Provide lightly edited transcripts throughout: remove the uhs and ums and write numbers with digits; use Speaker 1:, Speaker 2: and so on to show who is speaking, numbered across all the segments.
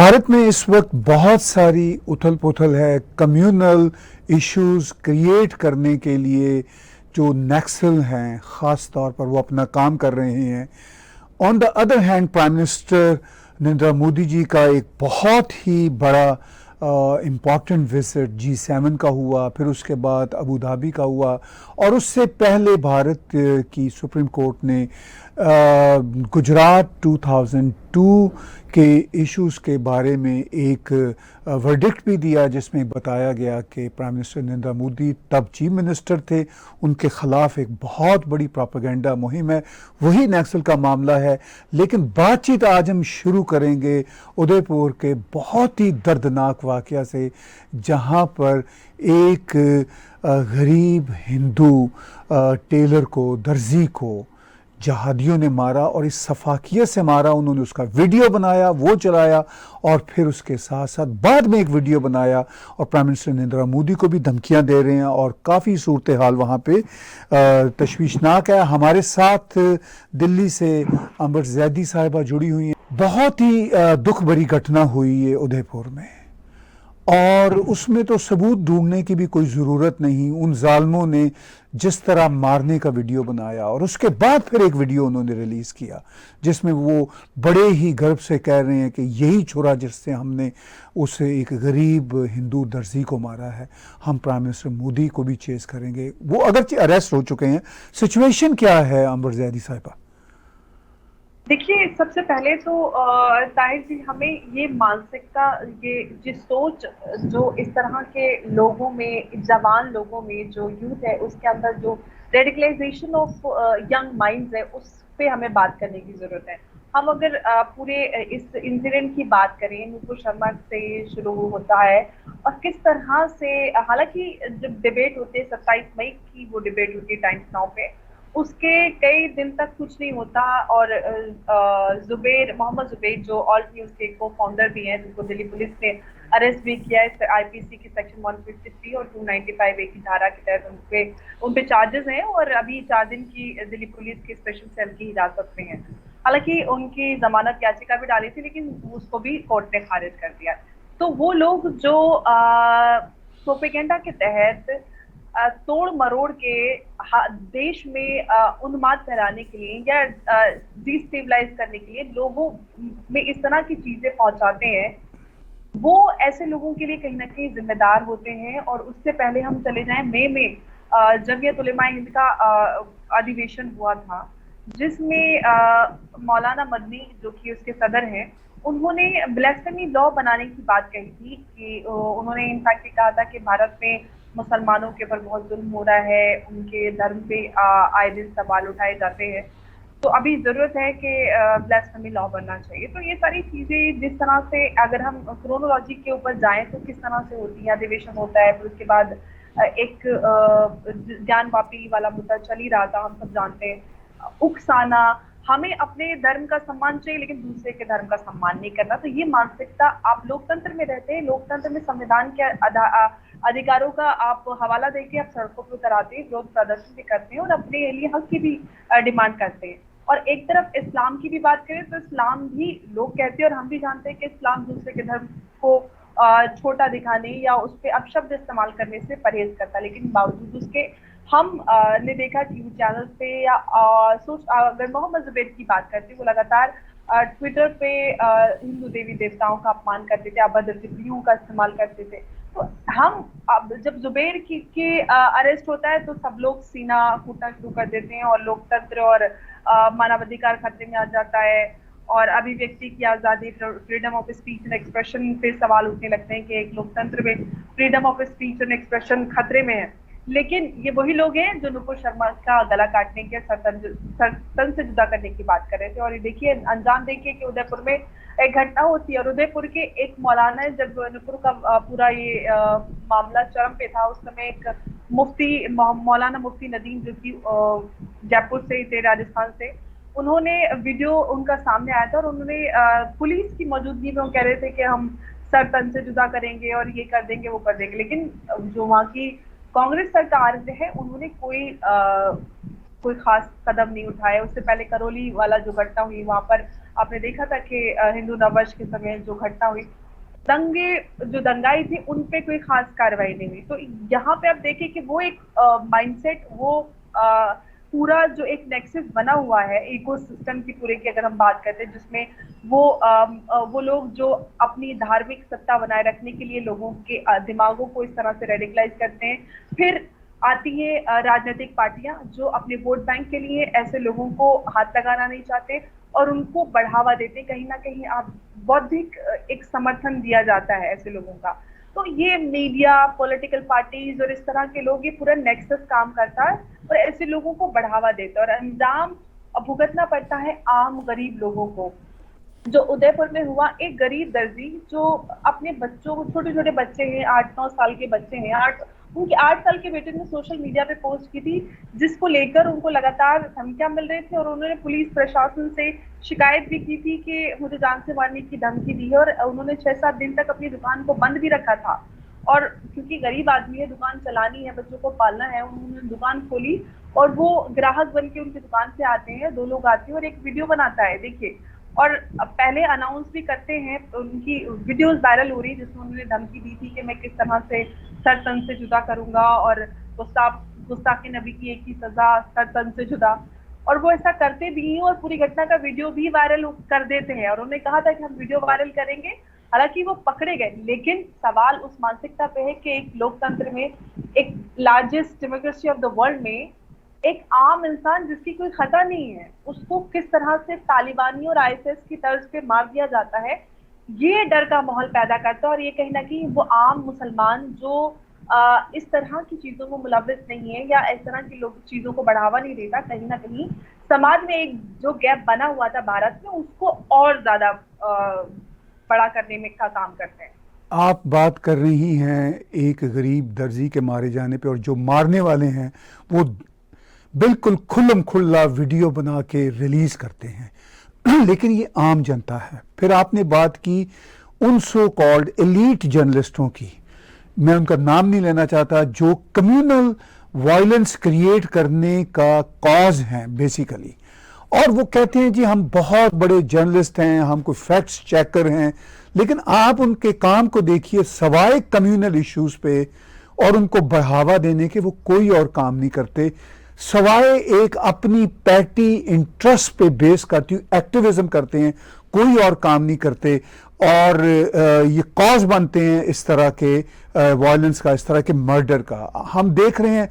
Speaker 1: भारत में इस वक्त बहुत सारी उथल पुथल है। कम्युनल इश्यूज क्रिएट करने के लिए जो नक्सल हैं ख़ास तौर पर वो अपना काम कर रहे हैं। On the other hand prime minister Narendra Modi ji का एक बहुत ही बड़ा इम्पॉर्टेंट विजिट G7 का हुआ, फिर उसके बाद अबू धाबी का हुआ, और उससे पहले भारत की सुप्रीम कोर्ट ने गुजरात 2002 के इश्यूज़ के बारे में एक वर्डिक्ट भी दिया, जिसमें बताया गया कि प्राइम मिनिस्टर नरेंद्र मोदी तब चीफ मिनिस्टर थे, उनके ख़िलाफ़ एक बहुत बड़ी प्रोपेगेंडा मुहिम है। वही नक्सल का मामला है। लेकिन बातचीत आज हम शुरू करेंगे उदयपुर के बहुत ही दर्दनाक वाक़या से, जहाँ पर एक गरीब हिंदू टेलर को, दर्जी को जहादियों ने मारा, और इस सफाकियत से मारा। उन्होंने उसका वीडियो बनाया, वो चलाया, और फिर उसके साथ साथ बाद में एक वीडियो बनाया और प्राइम मिनिस्टर नरेंद्र मोदी को भी धमकियां दे रहे हैं, और काफ़ी सूरत हाल वहाँ पे तशवीशनाक है। हमारे साथ दिल्ली से अंबर जैदी साहिबा जुड़ी हुई हैं। बहुत ही दुख भरी घटना हुई है उदयपुर में, और उसमें तो सबूत ढूंढने की भी कोई ज़रूरत नहीं। उन जालिमों ने जिस तरह मारने का वीडियो बनाया, और उसके बाद फिर एक वीडियो उन्होंने रिलीज़ किया जिसमें वो बड़े ही गर्व से कह रहे हैं कि यही छुरा जिससे हमने उस एक गरीब हिंदू दर्जी को मारा है, हम प्राइम मिनिस्टर मोदी को भी चेस करेंगे। वो अगरचे अरेस्ट हो चुके हैं। सिचुएशन क्या है अंबर जैदी साहिबा?
Speaker 2: देखिए, सबसे पहले तो ताहिर जी, हमें ये मानसिकता, ये जिस सोच जो इस तरह के लोगों में, जवान लोगों में, जो यूथ है उसके अंदर जो रेडिकलाइजेशन ऑफ यंग माइंड्स है, उस पे हमें बात करने की जरूरत है। हम अगर पूरे इस इंसिडेंट की बात करें, नुपुर शर्मा से शुरू होता है और किस तरह से, हालांकि जब डिबेट होती है 27 मई की, वो डिबेट होती है टाइम्स नाउ पे, उसके कई दिन तक कुछ नहीं होता। और मोहम्मद जुबैर जो ऑल्ट न्यूज के को फाउंडर भी हैं, जिनको दिल्ली पुलिस ने अरेस्ट भी किया है आईपीसी की सेक्शन 153 और 295 ए की धारा के तहत उन पे चार्जेस हैं, और अभी 4 दिन की दिल्ली पुलिस की स्पेशल सेल की हिरासत में है। हालांकि उनकी जमानत याचिका भी डाली थी, लेकिन उसको भी कोर्ट ने खारिज कर दिया। तो वो लोग जो प्रोपेगेंडा के तहत तोड़ मरोड़ के देश में उन्माद फैलाने के लिए या डिस्टेबलाइज करने के लिए लोगों में इस तरह की चीजें पहुंचाते हैं, वो ऐसे लोगों के लिए कहीं ना कहीं जिम्मेदार होते हैं। और उससे पहले हम चले जाएं, मई में जमीयत उलेमा हिंद का अधिवेशन हुआ था, जिसमें मौलाना मदनी जो कि उसके सदर हैं, उन्होंने ब्lasphemy लॉ बनाने की बात कही थी। कि उन्होंने इनफैक्ट कहा था कि भारत में मुसलमानों के ऊपर बहुत जुल्म हो रहा है, उनके धर्म पे आए दिन सवाल उठाए जाते हैं, तो अभी जरूरत है कि ब्lasphemy लॉ बनना चाहिए। तो ये सारी चीजें जिस तरह से, अगर हम क्रोनोलॉजी के ऊपर जाएं तो किस तरह से होती है, अधिवेशन होता है, फिर उसके बाद एक ज्ञान वापी वाला मुद्दा चल ही रहा था, हम सब जानते हैं, उकसाना, हमें अपने धर्म का सम्मान चाहिए लेकिन दूसरे के धर्म का सम्मान नहीं करना। तो ये मानसिकता, आप लोकतंत्र में रहते हैं, लोकतंत्र में संविधान के अधिकारों का आप हवाला देके आप सड़कों पर उतर आते हैं, विरोध प्रदर्शन भी करते हैं और अपने लिए हक की भी डिमांड करते हैं। और एक तरफ इस्लाम की भी बात करें तो इस्लाम भी लोग कहते हैं, और हम भी जानते हैं कि इस्लाम दूसरे के धर्म को छोटा दिखाने या उस पर अपशब्द इस्तेमाल करने से परहेज करता है। लेकिन बावजूद उसके हम ने देखा टीवी चैनल पे या अगर मोहम्मद जुबैर की बात करते, वो लगातार ट्विटर पे हिंदू देवी देवताओं का अपमान करते थे, अभद्र टिप्पणियों का इस्तेमाल करते थे। तो हम अब जब जुबैर के अरेस्ट होता है तो सब लोग सीना फूटना शुरू कर देते हैं, और लोकतंत्र और मानवाधिकार खतरे में आ जाता है, और अभिव्यक्ति की आज़ादी, freedom of speech and expression पे सवाल उठने लगते हैं कि एक लोकतंत्र में freedom of speech and expression खतरे में है। लेकिन ये वही लोग हैं जो नुपुर शर्मा का गला काटने के, तन से जुदा करने की बात कर रहे थे। और ये देखिए, अंजाम देखिए कि उदयपुर में एक घटना होती है, और उदयपुर के एक मौलाना, जब नुपुर का पूरा ये मामला चरम पे था, उस समय एक मुफ्ती, मौलाना मुफ्ती नदीम, जो कि जयपुर से थे, राजस्थान से, उन्होंने वीडियो उनका सामने आया था, और उन्होंने पुलिस की मौजूदगी में वो कह रहे थे कि हम सर तन से जुदा करेंगे और ये कर देंगे, वो कर देंगे। लेकिन जो वहाँ की कांग्रेस सरकार है, उन्होंने कोई कोई खास कदम नहीं उठाए। उससे पहले करौली वाला जो घटना हुई, वहां पर आपने देखा था कि हिंदू नववर्ष के समय जो घटना हुई, दंगे जो दंगाई थी उन पे कोई खास कार्रवाई नहीं हुई। तो यहाँ पे आप देखिए कि वो एक माइंडसेट, वो पूरा जो एक नेक्सस बना हुआ है इकोसिस्टम की पूरे की, अगर हम बात करते हैं, जिसमें वो लोग जो अपनी धार्मिक सत्ता बनाए रखने के लिए लोगों के दिमागों को इस तरह से रेडिकलाइज करते हैं। फिर आती है राजनीतिक पार्टियां जो अपने वोट बैंक के लिए ऐसे लोगों को हाथ लगाना नहीं चाहते और उनको बढ़ावा देते। कहीं ना कहीं आप बौद्धिक एक समर्थन दिया जाता है ऐसे लोगों का। तो ये मीडिया, पॉलिटिकल पार्टीज और इस तरह के लोग, ये पूरा नेक्सस काम करता है और ऐसे लोगों को बढ़ावा देता है और अंजाम भुगतना पड़ता है आम गरीब लोगों को। जो उदयपुर में हुआ, एक गरीब दर्जी जो अपने बच्चों, छोटे छोटे बच्चे हैं, 8-9 साल के बच्चे हैं, उनके 8 साल के बेटे ने सोशल मीडिया पे पोस्ट की थी, जिसको लेकर उनको लगातार धमकियां मिल रही थी और उन्होंने पुलिस प्रशासन से शिकायत भी की थी कि मुझे जान से मारने की धमकी दी है। और उन्होंने 6-7 दिन तक अपनी दुकान को बंद भी रखा था और क्योंकि गरीब आदमी है, दुकान चलानी है, बच्चों को पालना है, उन्होंने दुकान खोली और वो ग्राहक बन के उनकी दुकान से आते हैं, 2 लोग आते हैं और एक वीडियो बनाता है, देखिए। और पहले अनाउंस भी करते हैं, उनकी वीडियोस वायरल हो रही जिसमें उन्होंने धमकी दी थी कि मैं किस तरह से सर तन से जुदा करूंगा और गुस्ताखी नबी की एक ही सजा, सर तन से जुदा। और वो ऐसा करते भी हैं और पूरी घटना का वीडियो भी वायरल कर देते हैं और उन्होंने कहा था कि हम वीडियो वायरल करेंगे। हालांकि वो पकड़े गए, लेकिन सवाल उस मानसिकता पे है कि एक लोकतंत्र में, एक largest democracy of the world में, एक आम इंसान जिसकी कोई खता नहीं है, उसको किस तरह से तालिबानी और आईएसआईएस की तर्ज पे मार दिया जाता है। ये डर का माहौल पैदा करता है और ये कहीं ना कहीं वो आम मुसलमान जो इस तरह की चीजों में मुलविस नहीं है या इस तरह की लोग चीजों को बढ़ावा नहीं देता, कहीं ना कहीं समाज में एक जो गैप बना हुआ था भारत में, उसको और ज्यादा बड़ा करने में का काम करते हैं।
Speaker 1: आप बात कर रही हैं एक गरीब दर्जी के मारे जाने पे, और जो मारने वाले हैं वो बिल्कुल खुल्लम खुल्ला वीडियो बना के रिलीज करते हैं लेकिन ये आम जनता है। फिर आपने बात की उन सो कॉल्ड एलीट जर्नलिस्टों की, मैं उनका नाम नहीं लेना चाहता, जो कम्युनल वायलेंस क्रिएट करने का कॉज हैं बेसिकली। और वो कहते हैं जी हम बहुत बड़े जर्नलिस्ट हैं, हम कोई फैक्ट्स चेकर हैं, लेकिन आप उनके काम को देखिए, सवाए कम्युनल इश्यूज पे और उनको बढ़ावा देने के वो कोई और काम नहीं करते, सवाए एक अपनी पैटी इंटरेस्ट पे बेस करती हुई एक्टिविज्म करते हैं, कोई और काम नहीं करते। और ये कॉज बनते हैं इस तरह के वायलेंस का, इस तरह के मर्डर का। हम देख रहे हैं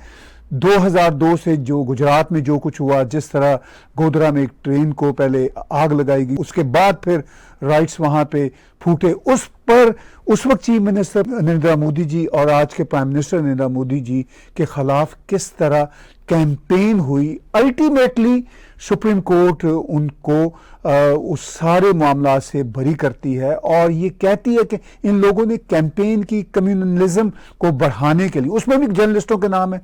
Speaker 1: 2002 से जो गुजरात में जो कुछ हुआ, जिस तरह गोधरा में एक ट्रेन को पहले आग लगाई गई, उसके बाद फिर राइट्स वहां पे फूटे, उस पर उस वक्त चीफ मिनिस्टर नरेंद्र मोदी जी और आज के प्राइम मिनिस्टर नरेंद्र मोदी जी के खिलाफ किस तरह कैंपेन हुई। अल्टीमेटली सुप्रीम कोर्ट उनको उस सारे मामला से बरी करती है और ये कहती है कि इन लोगों ने कैंपेन की कम्युनलिज्म को बढ़ाने के लिए, उसमें भी जर्नलिस्टों के नाम है,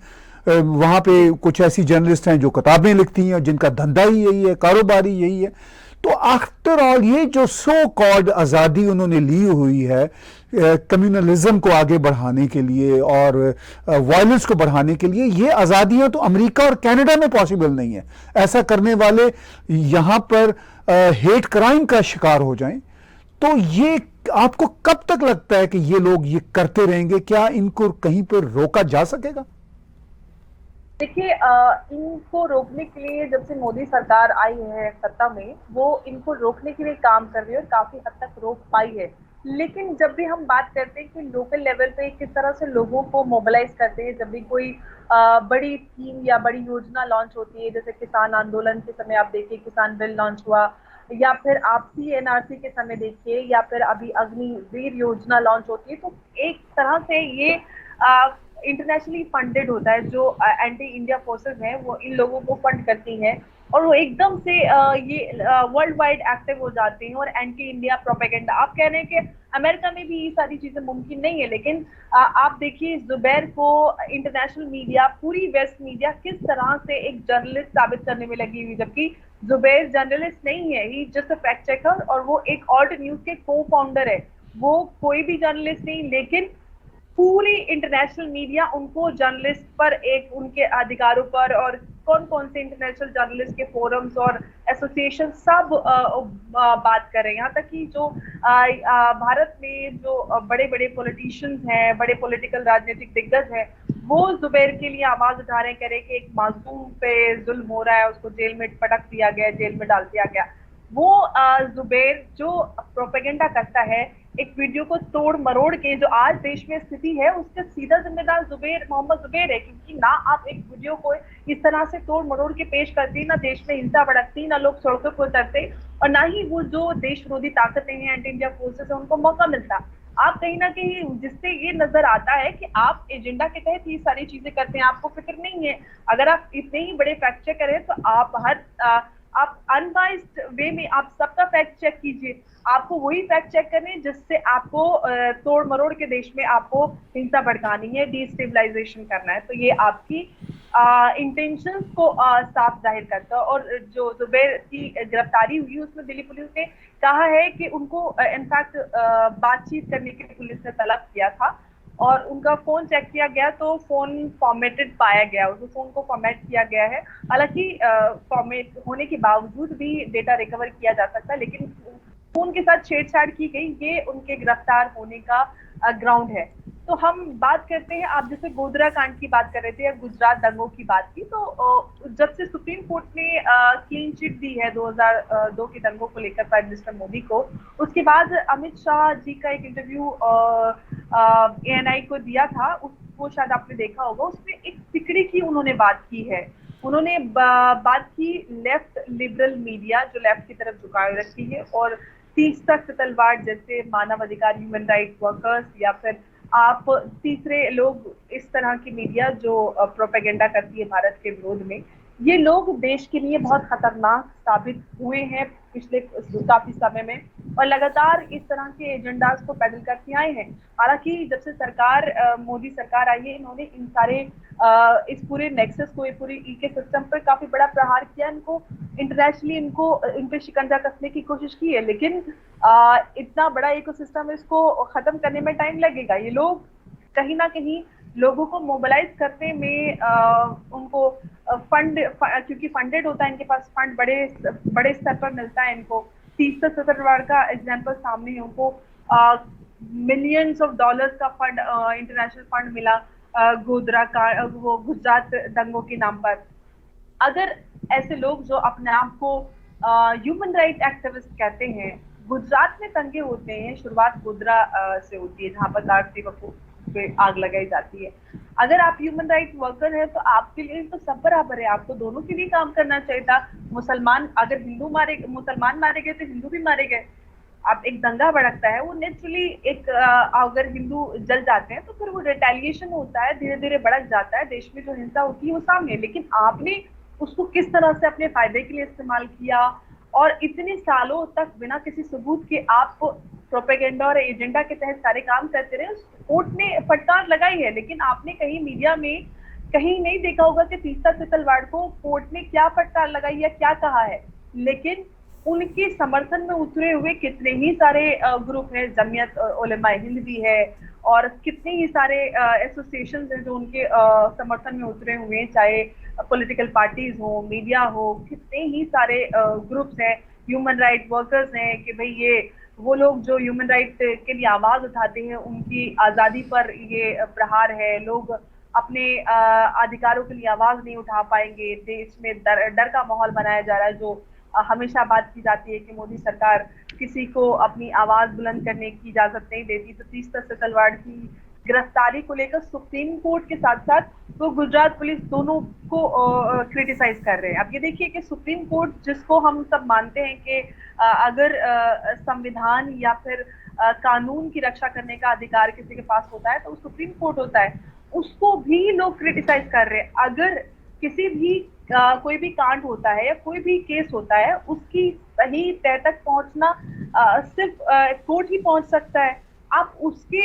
Speaker 1: वहाँ पे कुछ ऐसी जर्नलिस्ट हैं जो किताबें लिखती हैं, जिनका धंधा ही यही है, कारोबार ही यही है। तो आफ्टर ऑल ये जो सो कॉल्ड आज़ादी उन्होंने ली हुई है कम्युनलिज्म को आगे बढ़ाने के लिए और वायलेंस को बढ़ाने के लिए, ये आज़ादियाँ तो अमेरिका और कनाडा में पॉसिबल नहीं है। ऐसा करने वाले यहाँ पर हेट क्राइम का शिकार हो जाएं। तो ये आपको कब तक लगता है कि ये लोग ये करते रहेंगे? क्या इनको कहीं पर रोका जा सकेगा?
Speaker 2: देखिए, इनको रोकने के लिए जब से मोदी सरकार आई है सत्ता में, वो इनको रोकने के लिए काम कर रही है और काफी हद तक रोक पाई है। लेकिन जब भी हम बात करते हैं कि लोकल लेवल पे किस तरह से लोगों को मोबिलाइज करते हैं, जब भी कोई बड़ी स्कीम या बड़ी योजना लॉन्च होती है, जैसे किसान आंदोलन के समय आप देखिए किसान बिल लॉन्च हुआ, या फिर आप CNRC के समय देखिए, या फिर अभी अग्निवीर योजना लॉन्च होती है, तो एक तरह से ये इंटरनेशनली फंडेड होता है। जो एंटी इंडिया फोर्सेस हैं वो इन लोगों को फंड करती हैं और वो एकदम से ये वर्ल्ड वाइड एक्टिव हो जाते हैं और एंटी इंडिया प्रोपेगेंडा। आप कह रहे हैं कि अमेरिका में भी ये सारी चीजें मुमकिन नहीं है, लेकिन आप देखिए जुबैर को इंटरनेशनल मीडिया, पूरी वेस्ट मीडिया किस तरह से एक जर्नलिस्ट साबित करने में लगी हुई, जबकि जुबैर जर्नलिस्ट नहीं है, ही जस्ट अ फैक्ट चेकर और वो एक ऑल्ट न्यूज के को फाउंडर है। वो कोई भी जर्नलिस्ट नहीं, लेकिन पूरी इंटरनेशनल मीडिया उनको जर्नलिस्ट पर, एक उनके अधिकारों पर और कौन कौन से इंटरनेशनल जर्नलिस्ट के फोरम्स और एसोसिएशन सब बात कर रहे हैं। यहाँ तक कि जो भारत में जो बड़े बड़े पॉलिटिशियंस हैं, बड़े पॉलिटिकल राजनीतिक दिग्गज हैं, वो जुबैर के लिए आवाज उठा रहे हैं, कह रहे हैं कि एक मासूम पे जुल्म हो रहा है, उसको जेल में पटक दिया गया, जेल में डाल दिया गया। वो जुबैर जो प्रोपेगेंडा करता है, एक वीडियो को तोड़ मरोड़ के, जो आज देश में स्थिति है उसके सीधा जिम्मेदार जुबैर, मोहम्मद जुबैर है। क्योंकि ना आप एक वीडियो को इस तरह से तोड़ मरोड़ के पेश करते, ना देश में हिंसा भड़कती, ना लोग सड़कों पर उतरते, और ना ही वो जो देश विरोधी ताकतें हैं, एंटी इंडिया फोर्सेस है, उनको मौका मिलता। आप कहीं ना कहीं, जिससे ये नजर आता है कि आप एजेंडा के तहत ये सारी चीजें करते हैं, आपको फिक्र नहीं है। अगर आप इतने ही बड़े फैक्ट चेक करें तो आप अनबाइस्ड वे में आप सबका फैक्ट चेक कीजिए। आपको वही फैक्ट चेक करने जिससे आपको तोड़ मरोड़ के देश में आपको हिंसा भड़कानी है, डिस्टेबलाइजेशन करना है। तो ये आपकी इंटेंशंस को साफ जाहिर करता है। और जो जुबैर की गिरफ्तारी हुई उसमें दिल्ली पुलिस ने कहा है कि उनको इनफैक्ट बातचीत करने के लिए पुलिस ने तलब किया था, और उनका फोन चेक किया गया तो फोन फॉर्मेटेड पाया गया, उस फोन को फॉर्मेट किया गया है। हालांकि फॉर्मेट होने के बावजूद भी डेटा रिकवर किया जा सकता है, लेकिन फोन के साथ छेड़छाड़ की गई, ये उनके गिरफ्तार होने का ग्राउंड है। तो हम बात करते हैं, आप जैसे गोधरा कांड की बात कर रहे थे या गुजरात दंगों की बात की, तो जब से सुप्रीम कोर्ट ने क्लीन चिट दी है 2002 के दंगों को लेकर प्राइम मिनिस्टर मोदी को, उसके बाद अमित शाह जी का एक इंटरव्यू ANI को दिया था, उसको शायद आपने देखा होगा। उसमें एक तिकड़ी की उन्होंने बात की है। उन्होंने बात की लेफ्ट लिबरल मीडिया जो लेफ्ट की तरफ झुकाए रखती है, और तीसरा तलवार जैसे मानव अधिकार, ह्यूमन राइट वर्कर्स, या फिर आप तीसरे लोग, इस तरह की मीडिया जो प्रोपेगेंडा करती है भारत के विरोध में, ये लोग देश के लिए बहुत खतरनाक साबित हुए हैं पिछले काफी समय में, और लगातार इस तरह के एजेंडास को पैडल करते आए हैं। हालांकि जब से सरकार मोदी सरकार आई है, इन्होंने इन सारे इस पूरे नेक्सस को, पूरी इके सिस्टम पर काफी बड़ा प्रहार किया, इनको इंटरनेशनली इन पे शिकंजा कसने की कोशिश की है। लेकिन इतना बड़ा इकोसिस्टम, इसको खत्म करने में टाइम लगेगा। ये लोग कहीं ना कहीं लोगों को मोबिलाइज करने में उनको क्योंकि फंडेड होता है, इनके पास फंड बड़े स्तर पर मिलता है इनको। 30 का एग्जाम्पल सामने है, उनको मिलियंस ऑफ डॉलर्स का फंड, इंटरनेशनल फंड मिला गोधरा का, वो गुजरात दंगों के नाम पर। अगर ऐसे लोग जो अपने आप को ह्यूमन राइट एक्टिविस्ट कहते हैं, गुजरात में दंगे होते हैं, शुरुआत गोधरा से होती है जहां पर कार सेवकों पे आग लगाई जाती है। अगर आप ह्यूमन राइट वर्कर है तो आपके लिए तो सब बराबर है, आपको दोनों के लिए काम करना चाहिए था। मुसलमान, अगर मुसलमान मारे गए तो हिंदू भी मारे गए। अब एक दंगा भड़कता है, वो नेचुरली एक अगर हिंदू जल जाते हैं तो फिर वो रिटेलिएशन होता है, धीरे धीरे भड़क जाता है, देश में जो हिंसा होती है वो सामने। लेकिन आपने उसको किस तरह से अपने फायदे के लिए इस्तेमाल किया, और इतने सालों तक बिना किसी सबूत के आप प्रोपेगेंडा और एजेंडा के तहत सारे काम करते रहे। कोर्ट ने फटकार लगाई है, लेकिन आपने कहीं मीडिया में कहीं नहीं देखा होगा कि तीसरा तलवार को कोर्ट ने क्या फटकार लगाई या क्या कहा है। लेकिन उनके समर्थन में उतरे हुए कितने ही सारे ग्रुप है, जमीयत उलेमा हिंद भी है, और कितने ही सारे एसोसिएशंस हैं जो उनके समर्थन में उतरे हुए हैं, चाहे पॉलिटिकल पार्टीज हो, मीडिया हो, कितने ही सारे ग्रुप्स हैं, ह्यूमन राइट वर्कर्स हैं, कि भाई ये वो लोग जो ह्यूमन राइट के लिए आवाज उठाते हैं, उनकी आजादी पर ये प्रहार है। लोग अपने अधिकारों के लिए आवाज नहीं उठा पाएंगे, देश में डर का माहौल बनाया जा रहा है। जो हमेशा बात की जाती है कि मोदी सरकार किसी को अपनी आवाज बुलंद करने की इजाजत नहीं देती, तो तीसरा तलवार की गिरफ्तारी को लेकर सुप्रीम कोर्ट के साथ साथ वो गुजरात पुलिस दोनों को क्रिटिसाइज कर रहे हैं। अब ये देखिए कि सुप्रीम कोर्ट, जिसको हम सब मानते हैं कि अगर संविधान या फिर कानून की रक्षा करने का अधिकार किसी के पास होता है तो सुप्रीम कोर्ट होता है, उसको भी लोग क्रिटिसाइज कर रहे हैं। अगर किसी भी कोई भी कांड होता है या कोई भी केस होता है, उसकी सही तय तक पहुंचना सिर्फ कोर्ट ही पहुंच सकता है। आप उसके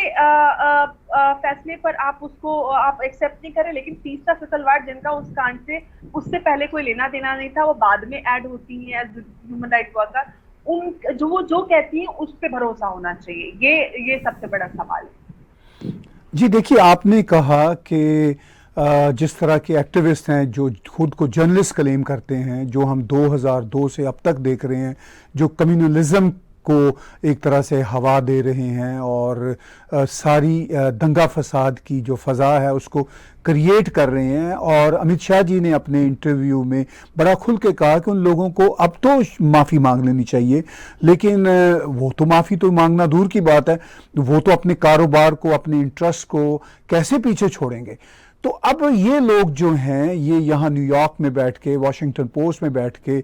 Speaker 2: फैसले पर आप उसको आप एक्सेप्ट नहीं करें, लेकिन तीसरा तलवार जिनका उस कांड से उससे पहले कोई लेना देना नहीं था, वो बाद में ऐड होती है एज ह्यूमन राइट वर्कर, उन जो कहती हैं उस पर भरोसा होना चाहिए। ये सबसे बड़ा सवाल है।
Speaker 1: जी देखिए, आपने कहा कि जिस तरह के एक्टिविस्ट हैं जो खुद को जर्नलिस्ट क्लेम करते हैं, जो हम 2002 से अब तक देख रहे हैं, जो कम्युनलिज्म को एक तरह से हवा दे रहे हैं और सारी दंगा फसाद की जो फ़ज़ा है उसको क्रिएट कर रहे हैं। और अमित शाह जी ने अपने इंटरव्यू में बड़ा खुल के कहा कि उन लोगों को अब तो माफ़ी मांग लेनी चाहिए, लेकिन वो तो माफ़ी तो मांगना दूर की बात है, वो तो अपने कारोबार को, अपने इंटरेस्ट को कैसे पीछे छोड़ेंगे। तो अब ये लोग जो हैं ये यहाँ न्यूयॉर्क में बैठ के, वॉशिंगटन पोस्ट में बैठ के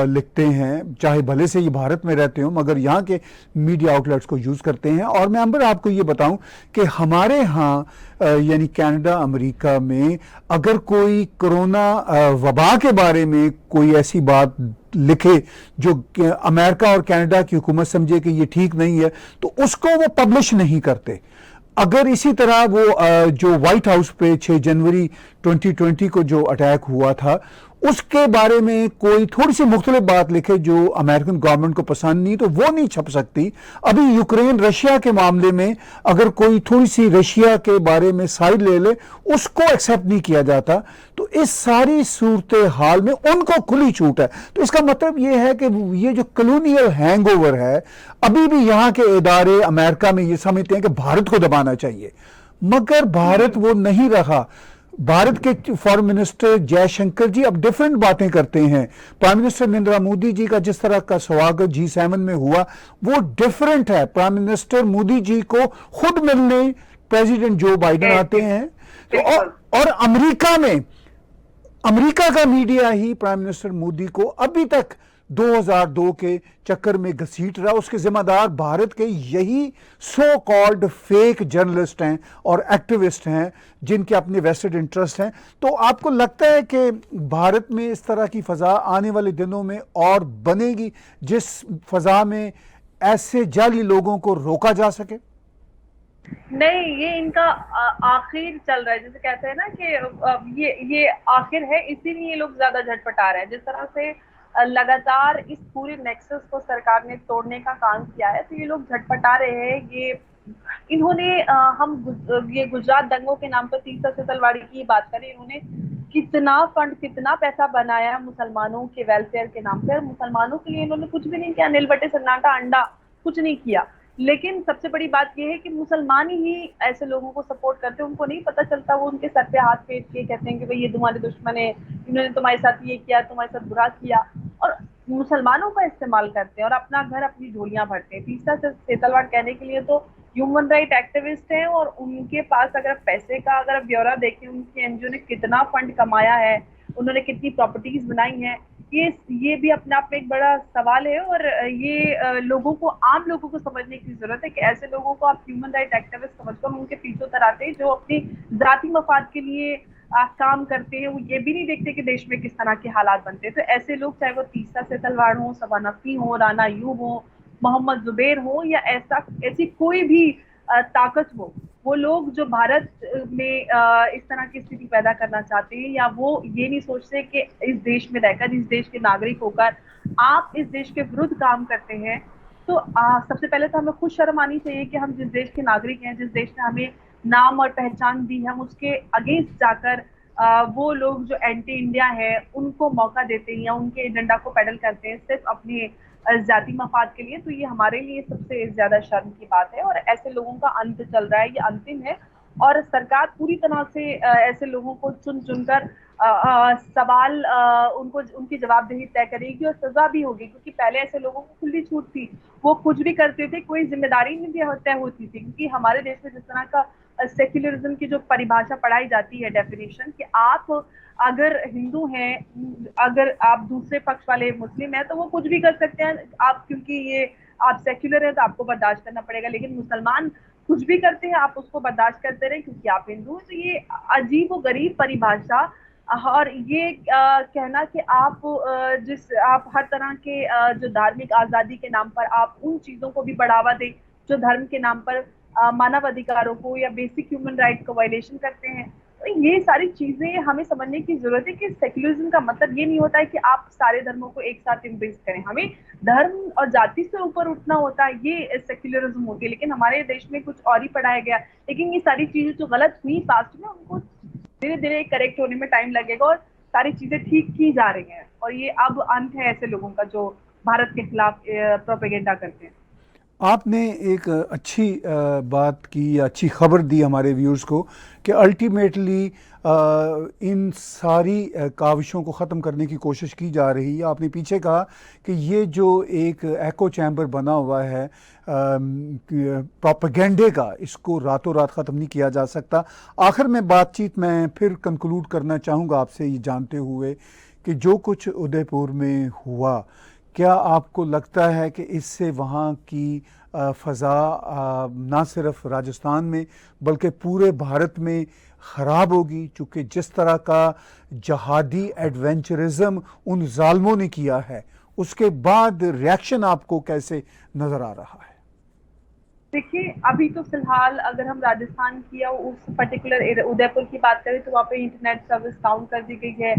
Speaker 1: लिखते हैं, चाहे भले से ये भारत में रहते हो मगर यहाँ के मीडिया आउटलेट्स को यूज़ करते हैं। और मैं अंबर आपको ये बताऊं कि हमारे यहाँ यानी कनाडा, अमेरिका में अगर कोई कोरोना वबा के बारे में कोई ऐसी बात लिखे जो अमेरिका और कनाडा की हुकूमत समझे कि ये ठीक नहीं है, तो उसको वो पब्लिश नहीं करते। अगर इसी तरह वो जो व्हाइट हाउस पे 6 जनवरी 2020 को जो अटैक हुआ था उसके बारे में कोई थोड़ी सी मुख्तलिफ बात लिखे जो अमेरिकन गवर्नमेंट को पसंद नहीं, तो वो नहीं छप सकती। अभी यूक्रेन रशिया के मामले में अगर कोई थोड़ी सी रशिया के बारे में साइड ले ले उसको एक्सेप्ट नहीं किया जाता। तो इस सारी सूरत हाल में उनको खुली छूट है। तो इसका मतलब ये है कि ये जो कॉलोनियल हैंगओवर है, अभी भी यहाँ के इदारे अमेरिका में ये समझते हैं कि भारत को दबाना चाहिए, मगर भारत वो नहीं रहा। भारत के फॉरेन मिनिस्टर जयशंकर जी अब डिफरेंट बातें करते हैं। प्राइम मिनिस्टर नरेंद्र मोदी जी का जिस तरह का स्वागत G7 में हुआ वो डिफरेंट है। प्राइम मिनिस्टर मोदी जी को खुद मिलने प्रेसिडेंट जो बाइडेन आते हैं। तो और अमेरिका का मीडिया ही प्राइम मिनिस्टर मोदी को अभी तक 2002 के चक्कर में घसीट रहा। उसके जिम्मेदार भारत के यही सो कॉल्ड फेक जर्नलिस्ट हैं और एक्टिविस्ट हैं जिनके अपने वेस्टेड इंटरेस्ट हैं। तो आपको लगता है कि भारत में इस तरह की फ़ज़ा आने वाले दिनों में और बनेगी जिस फ़ज़ा में ऐसे जाली लोगों को रोका जा सके?
Speaker 2: नहीं, ये इनका आखिर चल रहा है, जैसे कहते हैं ना कि ये आखिर है, इसीलिए ये लोग ज्यादा झटपटा रहे हैं। जिस तरह से लगातार इस पूरे नेक्सस को सरकार ने तोड़ने का काम किया है, तो ये लोग झटपटा रहे हैं। इन्होंने ये गुजरात दंगों के नाम पर तीसरा से तलवाड़ी की बात करें, इन्होंने कितना फंड, कितना पैसा बनाया मुसलमानों के वेलफेयर के नाम पर। मुसलमानों के लिए इन्होंने कुछ भी नहीं किया, नील बटे सन्नाटा अंडा कुछ नहीं किया। लेकिन सबसे बड़ी बात यह है कि मुसलमान ही ऐसे लोगों को सपोर्ट करते हैं, उनको नहीं पता चलता, वो उनके सर पे हाथ फेर के कहते हैं कि भाई ये तुम्हारे दुश्मन है, इन्होंने तुम्हारे साथ ये किया, तुम्हारे साथ बुरा किया, और मुसलमानों का इस्तेमाल करते हैं और अपना घर, अपनी झोलियां भरते हैं। तीसरा सेतलवाड़ कहने के लिए तो ह्यूमन राइट एक्टिविस्ट हैं और उनके पास अगर पैसे का अगर ब्यौरा देखें, उनके एनजीओ ने कितना फंड कमाया है, उन्होंने कितनी प्रॉपर्टीज बनाई हैं, ये भी अपने आप में एक बड़ा सवाल है। और ये आम लोगों को समझने की जरूरत है कि ऐसे लोगों को आप ह्यूमन राइट एक्टिविस्ट समझकर उनके पीछे उतराते हैं जो अपनी जाति मफाद के लिए काम करते हैं। वो ये भी नहीं देखते कि देश में किस तरह के हालात बनते हैं। तो ऐसे लोग, चाहे वो तीसरा से तलवाड़ हो, सबा नकवी हो, राना यूब हो, मोहम्मद जुबैर हो, या ऐसी कोई भी ताकत हो, वो लोग जो भारत में इस तरह की स्थिति पैदा करना चाहते हैं, या वो ये नहीं सोचते कि इस देश में रहकर, इस देश के नागरिक होकर आप इस देश के विरुद्ध काम करते हैं, तो सबसे पहले तो हमें खुद शर्म आनी चाहिए कि हम जिस देश के नागरिक हैं, जिस देश ने हमें नाम और पहचान दी है, हम उसके अगेंस्ट जाकर वो लोग जो एंटी इंडिया है उनको मौका देते हैं या उनके एजेंडा को पेडल करते हैं सिर्फ अपने जाति मफाद के लिए। तो ये हमारे लिए सबसे ज्यादा शर्म की बात है और ऐसे लोगों का अंत चल रहा है, ये अंतिम है। और सरकार पूरी तरह से ऐसे लोगों को चुन चुनकर सवाल उनकी जवाबदेही तय करेगी और सजा भी होगी, क्योंकि पहले ऐसे लोगों को खुली छूट थी, वो कुछ भी करते थे, कोई जिम्मेदारी नहीं तय होती थी। क्योंकि हमारे देश में जिस तरह का सेक्युलरिज्म की जो परिभाषा पढ़ाई जाती है, डेफिनेशन, कि आप अगर हिंदू हैं, अगर आप दूसरे पक्ष वाले मुस्लिम हैं, तो वो कुछ भी कर सकते हैं, आप क्योंकि ये आप सेक्युलर है तो आपको बर्दाश्त करना पड़ेगा। लेकिन मुसलमान कुछ भी करते हैं, आप उसको बर्दाश्त करते रहे क्योंकि आप हिंदू हैं। तो ये अजीब और गरीब परिभाषा, और ये कहना कि आप हर तरह के जो धार्मिक आजादी के नाम पर आप उन चीजों को भी बढ़ावा दें जो धर्म के नाम पर मानव अधिकारों को या बेसिक ह्यूमन राइट को वायलेशन करते हैं। तो ये सारी चीजें हमें समझने की जरूरत है कि सेक्युलरिज्म का मतलब ये नहीं होता है कि आप सारे धर्मों को एक साथ एम्ब्रेस करें। हमें धर्म और जाति से ऊपर उठना होता है, ये सेक्युलरिज्म होती है। लेकिन हमारे देश में कुछ और ही पढ़ाया गया। लेकिन ये सारी चीजें जो गलत हुई पास्ट में, उनको धीरे धीरे करेक्ट होने में टाइम लगेगा और सारी चीजें ठीक की जा रही हैं, और ये अब अंत है ऐसे लोगों का जो भारत के खिलाफ प्रोपेगेंडा करते हैं।
Speaker 1: आपने एक अच्छी बात की, अच्छी खबर दी हमारे व्यूअर्स को कि अल्टीमेटली इन सारी काविशों को ख़त्म करने की कोशिश की जा रही है। आपने पीछे कहा कि ये जो एक एको चैम्बर बना हुआ है प्रोपेगेंडे का, इसको रातों रात ख़त्म नहीं किया जा सकता। आखिर में बातचीत मैं फिर कंक्लूड करना चाहूँगा आपसे ये जानते हुए कि जो कुछ उदयपुर में हुआ, क्या आपको लगता है कि इससे वहाँ की फ़ज़ा ना सिर्फ राजस्थान में बल्कि पूरे भारत में ख़राब होगी? चूँकि जिस तरह का जहादी एडवेंचरिज्म उन ज़ालिमों ने किया है, उसके बाद रिएक्शन आपको कैसे नज़र आ रहा है?
Speaker 2: देखिए, अभी तो फिलहाल अगर हम राजस्थान की या उस पर्टिकुलर उदयपुर की बात करें तो वहाँ पे इंटरनेट सर्विस डाउन कर दी गई है,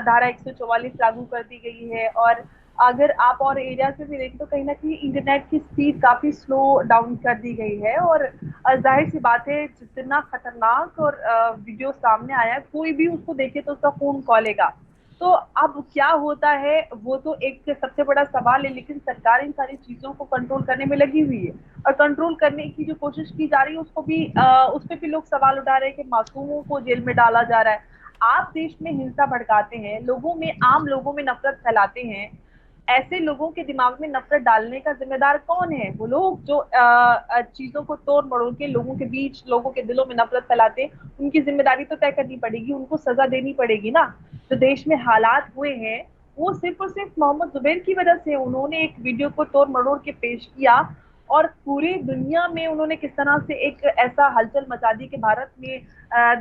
Speaker 2: धारा 144 लागू कर दी गई है, और अगर आप और एरिया से भी देखें तो कहीं ना कहीं इंटरनेट की स्पीड काफी स्लो डाउन कर दी गई है। और जाहिर सी बात है, जितना खतरनाक और वीडियो सामने आया है, कोई भी उसको देखे तो उसका फोन कॉलेगा। तो अब क्या होता है वो तो एक सबसे बड़ा सवाल है, लेकिन सरकार इन सारी चीजों को कंट्रोल करने में लगी हुई है, और कंट्रोल करने की जो कोशिश की जा रही है उसको भी उस पर भी लोग सवाल उठा रहे हैं कि मासूमों को जेल में डाला जा रहा है। आप देश में हिंसा भड़काते हैं, लोगों में, आम लोगों में नफरत फैलाते हैं, ऐसे लोगों के दिमाग में नफरत डालने का जिम्मेदार कौन है? वो लोग जो चीजों को तोड़ मरोड़ के लोगों के बीच, लोगों के दिलों में नफरत फैलाते हैं, उनकी जिम्मेदारी तो तय करनी पड़ेगी, उनको सजा देनी पड़ेगी ना। जो देश में हालात हुए हैं वो सिर्फ और सिर्फ मोहम्मद जुबैर की वजह से। उन्होंने एक वीडियो को तोड़ मरोड़ के पेश किया और पूरी दुनिया में उन्होंने किस तरह से एक ऐसा हलचल मचा दी कि भारत में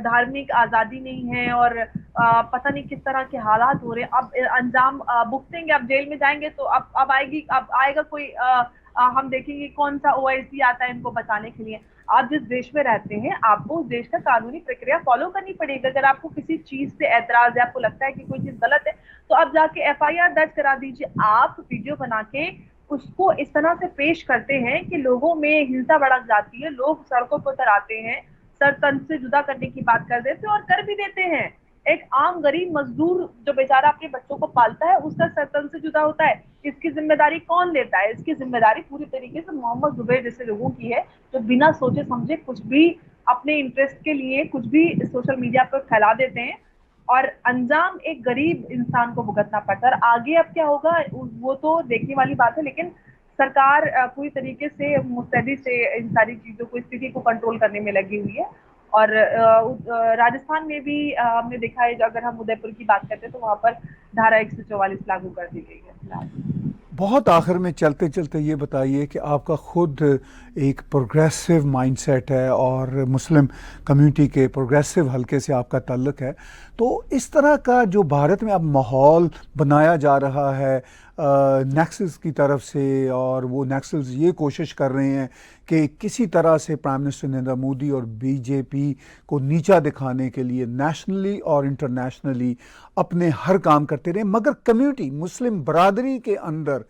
Speaker 2: धार्मिक आजादी नहीं है, और पता नहीं किस तरह के हालात हो रहे हैं। अब अंजाम भुगतेंगे, अब जेल में जाएंगे तो अब आएगा कोई हम देखेंगे कौन सा ओआईसी आता है इनको बचाने के लिए। आप जिस देश में रहते हैं आपको उस देश का कानूनी प्रक्रिया फॉलो करनी पड़ेगी। अगर आपको किसी चीज से ऐतराज है, आपको लगता है कि कोई चीज गलत है, तो आप जाके एफआईआर दर्ज करा दीजिए। आप वीडियो बना के उसको इस तरह से पेश करते हैं कि लोगों में हिंसा भड़क जाती है, लोग सड़कों पर उतर आते हैं, सर तन से जुदा करने की बात कर देते हैं और कर भी देते हैं। एक आम गरीब मजदूर जो बेचारा अपने बच्चों को पालता है उसका सर तन से जुदा होता है। इसकी जिम्मेदारी कौन लेता है? इसकी जिम्मेदारी पूरी तरीके से मोहम्मद जुबैर जैसे लोगों की है, जो बिना सोचे समझे कुछ भी अपने इंटरेस्ट के लिए कुछ भी सोशल मीडिया पर फैला देते हैं, और अंजाम एक गरीब इंसान को भुगतना पड़ता है। आगे अब क्या होगा वो तो देखने वाली बात है, लेकिन सरकार पूरी तरीके से मुस्तैदी से इन सारी चीजों को, स्थिति को कंट्रोल करने में लगी हुई है। और राजस्थान में भी हमने देखा है, अगर हम उदयपुर की बात करते हैं तो वहां पर धारा 144 लागू कर दी गई है फिलहाल।
Speaker 1: बहुत आखिर में चलते चलते ये बताइए कि आपका खुद एक प्रोग्रेसिव माइंडसेट है और मुस्लिम कम्युनिटी के प्रोग्रेसिव हलके से आपका ताल्लुक़ है, तो इस तरह का जो भारत में अब माहौल बनाया जा रहा है नक्सल्स की तरफ से, और वो नक्सल्स ये कोशिश कर रहे हैं कि किसी तरह से प्राइम मिनिस्टर नरेंद्र मोदी और बीजेपी को नीचा दिखाने के लिए नेशनली और इंटरनेशनली अपने हर काम करते रहे, मगर कम्युनिटी मुस्लिम बरादरी के अंदर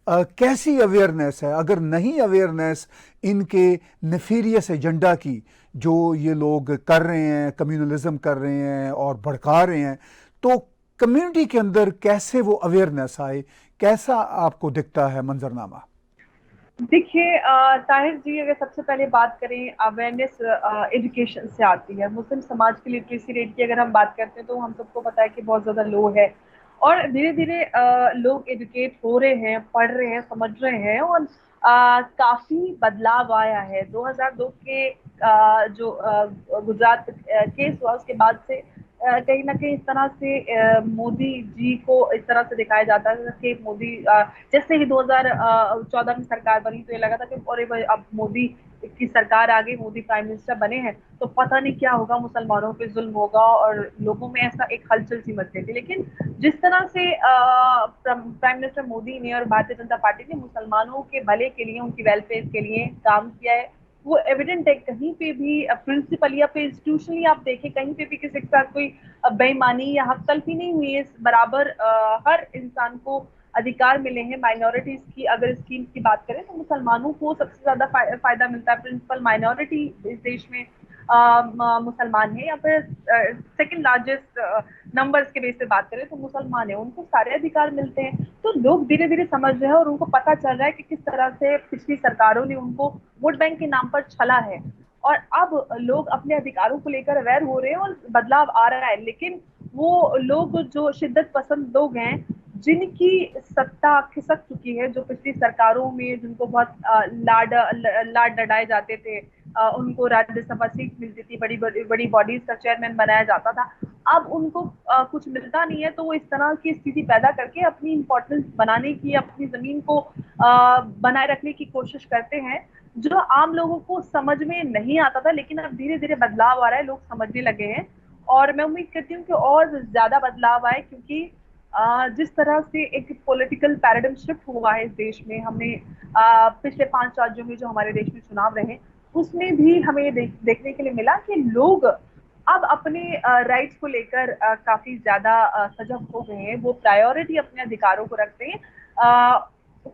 Speaker 1: कैसी अवेयरनेस है? अगर नहीं अवेयरनेस इनके नेफीरियस एजेंडा की जो ये लोग कर रहे हैं, कम्युनलिज्म कर रहे हैं और भड़का रहे हैं, तो कम्युनिटी के अंदर कैसे वो अवेयरनेस आए? कैसा आपको दिखता है मंजरनामा?
Speaker 2: देखिए ताहिर जी, अगर सबसे पहले बात करें, अवेयरनेस एजुकेशन से आती है। मुस्लिम समाज की लिटरेसी रेट की अगर हम बात करते हैं तो हम सबको पता है कि बहुत ज़्यादा लो है, और धीरे धीरे लोग एजुकेट हो रहे हैं, पढ़ रहे हैं, समझ रहे हैं, और काफ़ी बदलाव आया है। 2002 के जो गुजरात केस हुआ उसके बाद से कहीं ना कहीं इस तरह से मोदी जी को इस तरह से दिखाया जाता है कि मोदी जैसे ही 2014 में सरकार बनी तो ये लगा था कि अरे भाई अब मोदी की सरकार आ गई, मोदी प्राइम मिनिस्टर बने हैं तो पता नहीं क्या होगा, मुसलमानों पे जुल्म होगा, और लोगों में ऐसा एक हलचल सी मच गई थी। लेकिन जिस तरह से प्राइम मिनिस्टर मोदी ने और भारतीय जनता पार्टी ने मुसलमानों के भले के लिए, उनकी वेलफेयर के लिए काम किया है, वो एविडेंट है। कहीं पे भी प्रिंसिपल या फिर इंस्टीट्यूशनली आप देखें, कहीं पे भी किसी के साथ कोई बेईमानी या हक तलफी नहीं हुई है। बराबर हर इंसान को अधिकार मिले हैं। माइनॉरिटीज की अगर स्कीम की बात करें तो मुसलमानों को सबसे ज्यादा फायदा मिलता है। प्रिंसिपल माइनॉरिटी इस देश में मुसलमान है, या फिर सेकंड लार्जेस्ट नंबर्स के बेस पे बात करें तो मुसलमान है, उनको सारे अधिकार मिलते हैं। तो लोग धीरे धीरे समझ रहे हैं और उनको पता चल रहा है कि किस तरह से पिछली सरकारों ने उनको वोट बैंक के नाम पर छला है, और अब लोग अपने अधिकारों को लेकर अवेयर हो रहे हैं और बदलाव आ रहा है। लेकिन वो लोग जो शिद्दत पसंद लोग हैं, जिनकी सत्ता खिसक चुकी है, जो पिछली सरकारों में जिनको बहुत लाड डडाए जाते थे, उनको राज्यसभा सीट मिलती थी, बड़ी बड़ी बॉडीज का चेयरमैन बनाया जाता था, अब उनको कुछ मिलता नहीं है, तो वो इस तरह की स्थिति पैदा करके अपनी इम्पोर्टेंस बनाने की, अपनी जमीन को बनाए रखने की कोशिश करते हैं, जो आम लोगों को समझ में नहीं आता था। लेकिन अब धीरे धीरे बदलाव आ रहा है, लोग समझने लगे हैं, और मैं उम्मीद करती हूँ कि और ज्यादा बदलाव आए, क्योंकि जिस तरह से एक पॉलिटिकल पैराडिम शिफ्ट हुआ है इस देश में, हमने पिछले 5 राज्यों में जो हमारे देश में चुनाव रहे, उसमें भी हमें देखने के लिए मिला कि लोग अब अपने राइट्स को लेकर काफी ज्यादा सजग हो गए हैं। वो प्रायोरिटी अपने अधिकारों को रखते हैं,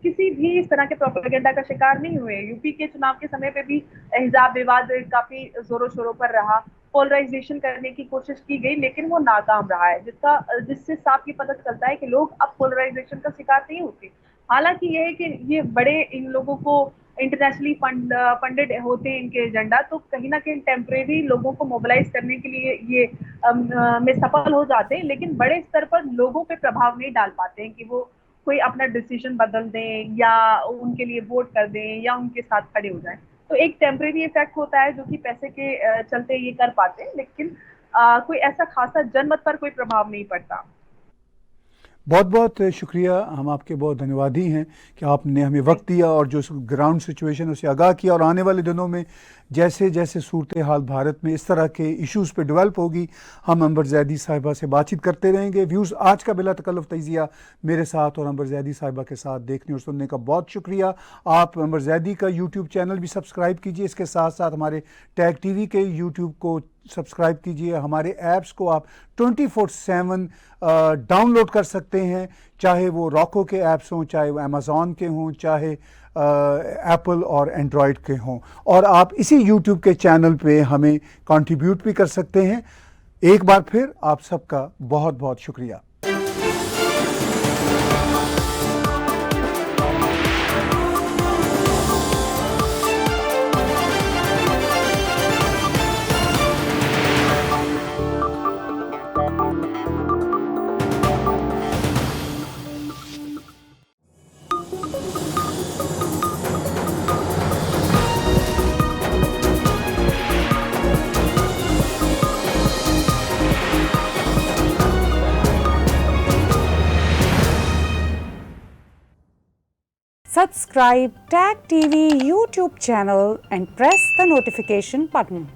Speaker 2: किसी भी इस तरह के प्रोपेगेंडा का शिकार नहीं हुए। यूपी के चुनाव के समय पे भी हिजाब विवाद काफी जोरों शोरों पर रहा, पोलराइजेशन करने की कोशिश की गई, लेकिन वो नाकाम रहा है, जिससे साफ ये पता चलता है कि लोग अब पोलराइजेशन का शिकार नहीं होते। हालांकि ये है कि ये बड़े इन लोगों को इंटरनेशनली फंडेड होते हैं इनके एजेंडा, तो कहीं ना कहीं टेम्परेरी लोगों को मोबिलाइज करने के लिए ये में सफल हो जाते हैं, लेकिन बड़े स्तर पर लोगों पे प्रभाव नहीं डाल पाते हैं कि वो कोई अपना डिसीजन बदल दें या उनके लिए वोट कर दें या उनके साथ खड़े हो जाएं। तो एक टेम्परेरी इफेक्ट होता है जो कि पैसे के चलते ये कर पाते हैं, लेकिन कोई ऐसा खासा जनमत पर कोई प्रभाव नहीं पड़ता।
Speaker 1: बहुत बहुत शुक्रिया, हम आपके बहुत धन्यवादी हैं कि आपने हमें वक्त दिया और जो ग्राउंड सिचुएशन उसे आगाह किया। और आने वाले दिनों में जैसे जैसे सूरत हाल भारत में इस तरह के इश्यूज़ पे डेवलप होगी, हम अंबर जैदी साहिबा से बातचीत करते रहेंगे। व्यूज़ आज का बिला तकल्लुफ़ तजिया मेरे साथ और अंबर जैदी साहिबा के साथ देखने और सुनने का बहुत शुक्रिया। आप अंबर जैदी का यूट्यूब चैनल भी सब्सक्राइब कीजिए, इसके साथ साथ हमारे टैग टीवी के यूट्यूब को सब्सक्राइब कीजिए। हमारे ऐप्स को आप 24/7 डाउनलोड कर सकते हैं, चाहे वो रॉको के ऐप्स हों, चाहे वो अमेज़ॉन के हों, चाहे एप्पल और एंड्रॉयड के हों। और आप इसी यूट्यूब के चैनल पे हमें कंट्रीब्यूट भी कर सकते हैं। एक बार फिर आप सबका बहुत बहुत शुक्रिया।
Speaker 3: Subscribe Tag TV YouTube channel and press the notification button.